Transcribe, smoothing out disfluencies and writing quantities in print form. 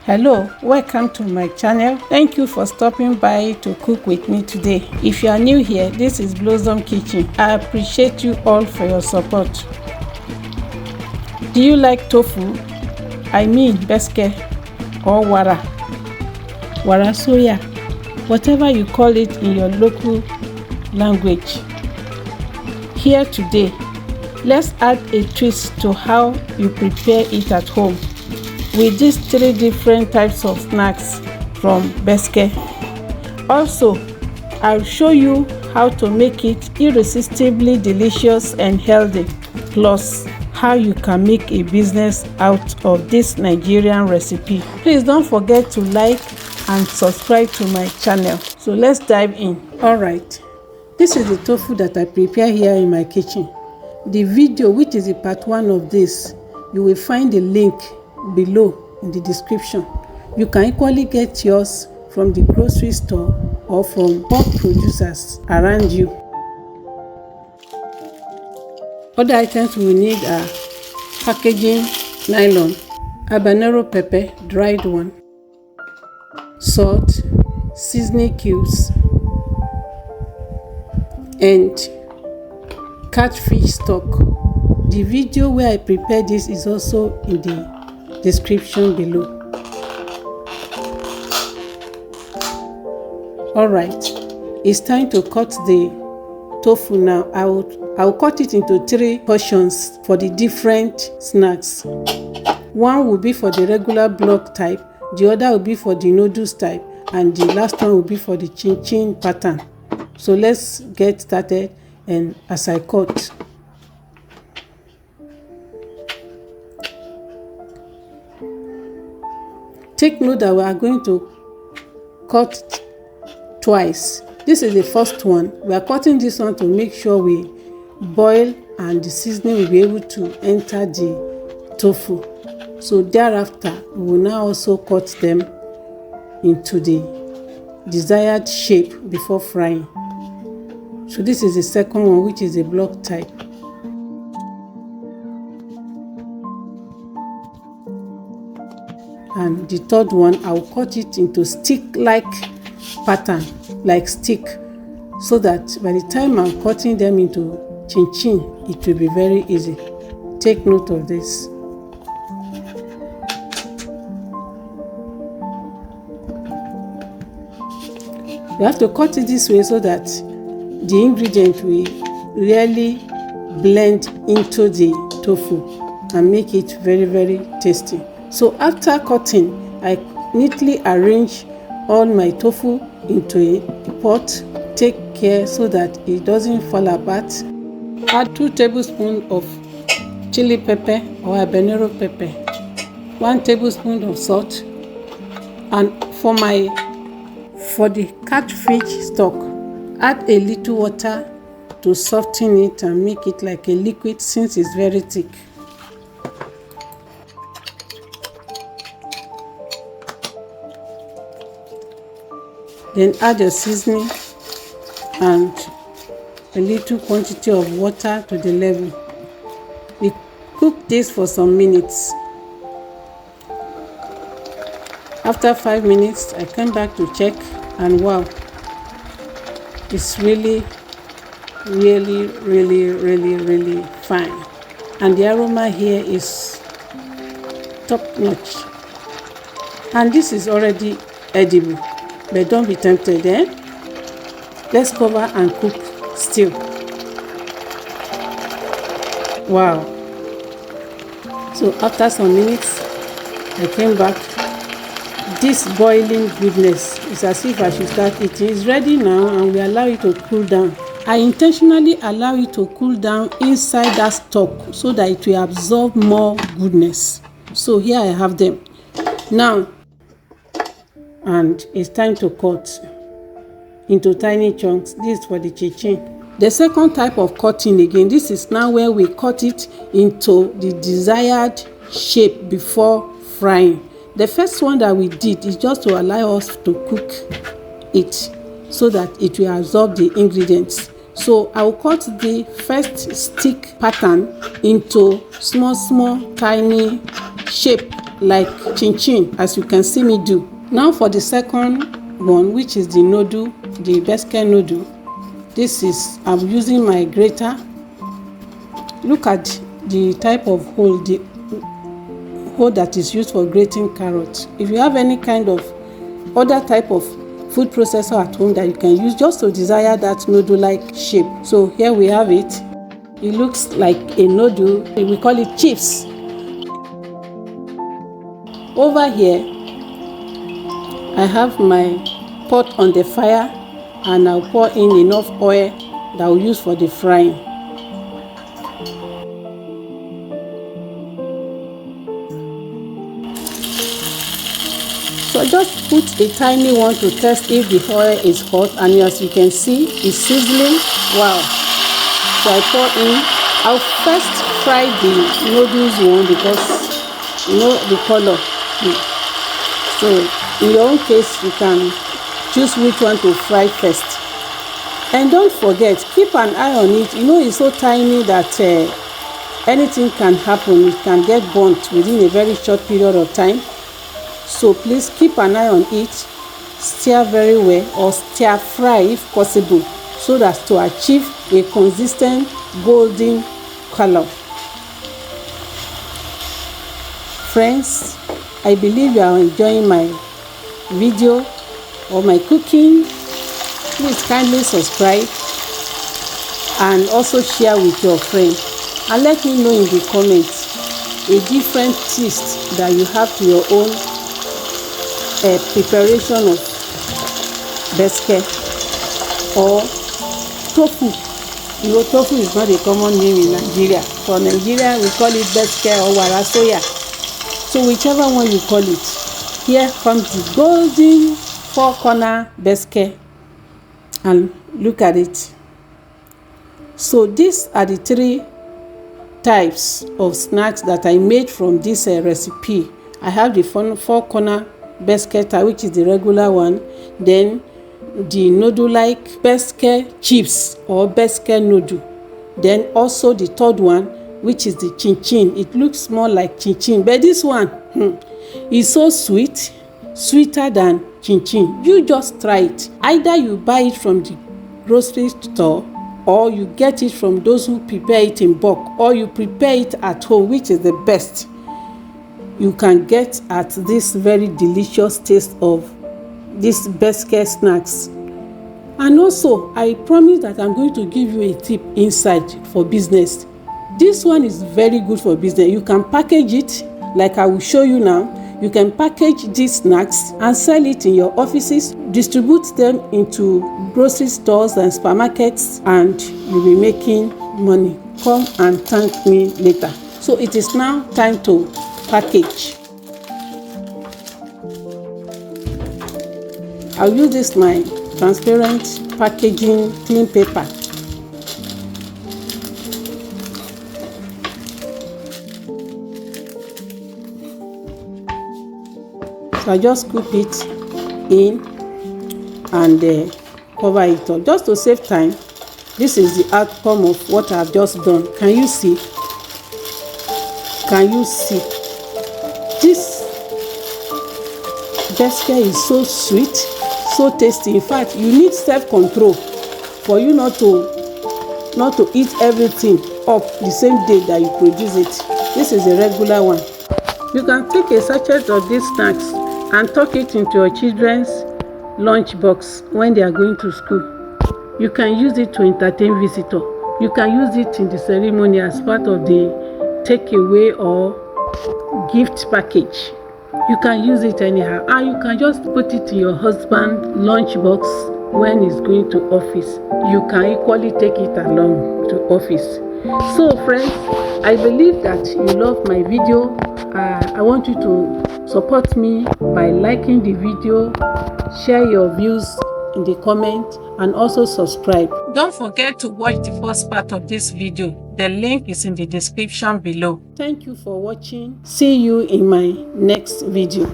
Hello, welcome to my channel. Thank you for stopping by to cook with me today. If you are new here, this is Blossom Kitchen. I appreciate you all for your support. Do you like tofu? I mean Beske or Wara Soya, whatever you call it in your local language. Here today, let's add a twist to how you prepare it at home with these 3 different types of snacks from Beske. Also, I'll show you how to make it irresistibly delicious and healthy, plus how you can make a business out of this Nigerian recipe. Please don't forget to like and subscribe to my channel. So let's dive in. Alright, this is the tofu that I prepare here in my kitchen. The video, which is the part 1 of this, you will find the link below in the description. You can equally get yours from the grocery store or from pork producers around you. Other items we need are packaging nylon, habanero pepper, dried one, salt, seasoning cubes, and catfish stock. The video where I prepared this is also in the description below. Alright, it's time to cut the tofu now. I'll cut it into 3 portions for the different snacks. One will be for the regular block type, the other will be for the noodles type, and the last one will be for the Chinchin pattern. So let's get started, and as I cut, take note that we are going to cut twice. This is the first one. We are cutting this one to make sure we boil and the seasoning will be able to enter the tofu. So thereafter, we will now also cut them into the desired shape before frying. So this is the second one, which is a block type. And the third one, I'll cut it into stick-like pattern, like stick, so that by the time I'm cutting them into Chinchin, it will be very easy. Take note of this. You have to cut it this way so that the ingredient will really blend into the tofu and make it very, very tasty. So after cutting, I neatly arrange all my tofu into a pot. Take care so that it doesn't fall apart. Add 2 tablespoons of chili pepper or habanero pepper, 1 tablespoon of salt, and for the catfish stock, add a little water to soften it and make it like a liquid since it's very thick. Then add your seasoning and a little quantity of water to the level. We cook this for some minutes. After 5 minutes, I came back to check, and wow, it's really fine. And the aroma here is top notch. And this is already edible. But don't be tempted, eh? Let's cover and cook still. Wow. So after some minutes, I came back. This boiling goodness is as if I should start eating. It's ready now, and we allow it to cool down. I intentionally allow it to cool down inside that stock so that it will absorb more goodness. So here I have them. Now, and it's time to cut into tiny chunks. This is for the Chinchin. The second type of cutting, again, this is now where we cut it into the desired shape before frying. The first one that we did is just to allow us to cook it so that it will absorb the ingredients. So I will cut the first stick pattern into small tiny shape like Chinchin, as you can see me do. Now for the second one, which is the noodle, the Beske noodle. This is, I'm using my grater. Look at the type of hole, the hole that is used for grating carrots. If you have any kind of other type of food processor at home that you can use just to desire that noodle-like shape. So here we have it. It looks like a noodle. We call it chips. Over here, I have my pot on the fire and I'll pour in enough oil that I'll use for the frying. So just put a tiny one to test if the oil is hot, and as you can see, it's sizzling. Wow. So I pour in. I'll first fry the noodles one because you know the color. So in your own case, you can choose which one to fry first. And don't forget, keep an eye on it. You know, it's so tiny that anything can happen. It can get burnt within a very short period of time. So please keep an eye on it. Stir very well, or stir fry if possible, so that to achieve a consistent golden color. Friends, I believe you are enjoying my video or my cooking. Please kindly subscribe and also share with your friends, and let me know in the comments a different twist that you have to your own preparation of Beske or tofu. You know, tofu is not a common name in Nigeria. For Nigeria, we call it Beske or Wara Soya. So whichever one you call it, here comes the golden four-corner Beske, and look at it. So these are the three types of snacks that I made from this recipe. I have the four-corner Beske, which is the regular one, then the noodle-like Beske chips or Beske noodle, then also the third one, which is the Chinchin. It looks more like Chinchin, but this one is so sweet, sweeter than Chinchin. You just try it. Either you buy it from the grocery store, or you get it from those who prepare it in bulk, or you prepare it at home, which is the best you can get at this very delicious taste of this Beske snacks. And also, I promise that I'm going to give you a tip inside for business. This one is very good for business. You can package it like I will show you now. You can package these snacks and sell it in your offices, distribute them into grocery stores and supermarkets, and you'll be making money. Come and thank me later. So it is now time to package. I'll use this my transparent packaging clean paper. So I just scoop it in and cover it up just to save time. This is the outcome of what I've just done. Can you see? Can you see? This Beske is so sweet, so tasty. In fact, you need self-control for you not to eat everything up the same day that you produce it. This is a regular one. You can take a sachet of these snacks and tuck it into your children's lunch box when they are going to school. You can use it to entertain visitors. You can use it in the ceremony as part of the takeaway or gift package. You can use it anyhow, and you can just put it in your husband's lunch box when he's going to office. You can equally take it along to office. So friends, I believe that you love my video. I want you to support me by liking the video, share your views in the comment, and also subscribe. Don't forget to watch the first part of this video. The link is in the description below. Thank you for watching. See you in my next video.